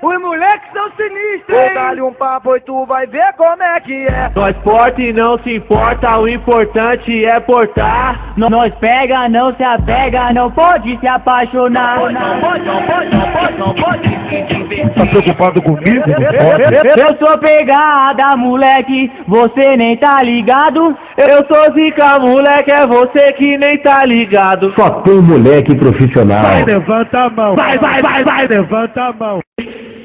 Os moleques são sinistros, Vou hein? dar-lhe um papo e tu vai ver como é que é. Nós porta e não se importa, o importante é portar. Nós pega, não se apega, não pode se apaixonar. Não pode se divertir. Tá preocupado comigo? Eu sou pegada, moleque, você nem tá ligado. Eu sou zica, moleque, é você que nem tá ligado. Só tem moleque profissional. Vai, levanta a mão. Vai, levanta a mão.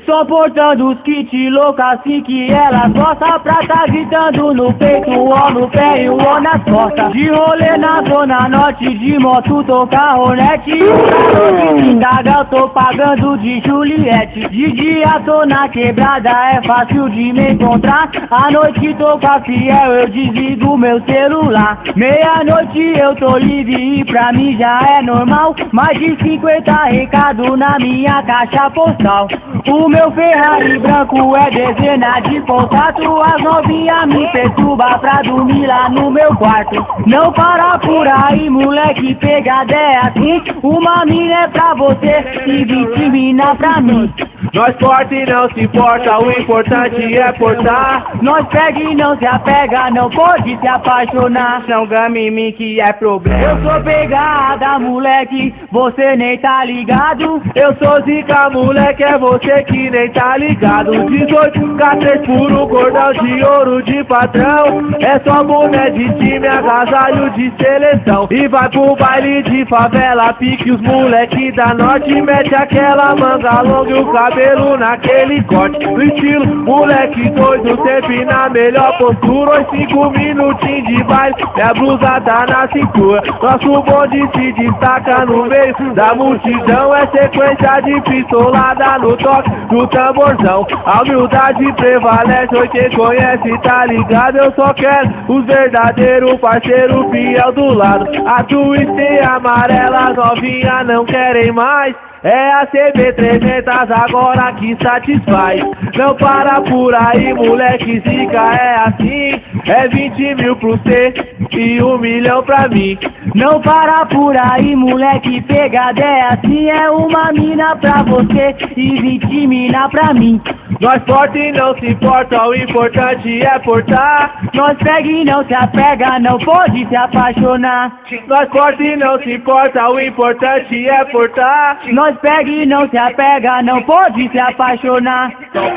Só portando os kits loucos assim que ela gosta, pra tá gritando no peito, ó no pé e ó nas costas. De rolê na zona norte, de moto tô carronete. De daga eu tô pagando de Juliette. De dia tô na quebrada, é fácil de me encontrar. À noite tô com a fiel, eu desligo meu celular. Meia-noite eu tô livre e pra mim já é normal. Mais de 50 recados na minha caixa postal. O meu Ferrari branco é dezena de contato. As novinhas me perturba pra dormir lá no meu quarto. Não para por aí, moleque, pegada é assim. Uma mina é pra você e 20 mina pra mim. Nós porta e não se importa, o importante é portar. Nós pega e não se apega, não pode se apaixonar. Não game em mim que é problema. Eu sou pegada, moleque, você nem tá ligado. Eu sou zica, moleque, é você que nem tá ligado. 18K3 puro, cordão de ouro de patrão. É só boné de time, agasalho de seleção. E vai pro baile de favela, pique os moleque da norte. Mete aquela manga longa e o cabelo naquele corte. No estilo, moleque doido, sempre na melhor postura. Os 5 minutinhos de baile, minha blusa tá na cintura. Nosso bonde se destaca no meio da multidão. É sequência de pistolada no toque do tamborzão. A humildade prevalece, oi quem conhece tá ligado. Eu só quero os verdadeiros parceiros fiel do lado. A Twister amarela, novinha não querem mais. É a CB300 agora que satisfaz. Não para por aí, moleque, zica é assim. É 20 mil pro cê e 1 milhão pra mim. Não para por aí, moleque, pegada é assim. É uma mina pra você e 20 mina pra mim. Nós porta e não se importa, o importante é portar. Nós pega e não se apega, não pode se apaixonar. Nós porta e não se importa, o importante é portar. Nós pega e não se apega, não pode se apaixonar. Não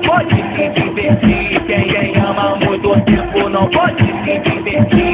pode se divertir. Quem ama muito tempo não pode se divertir.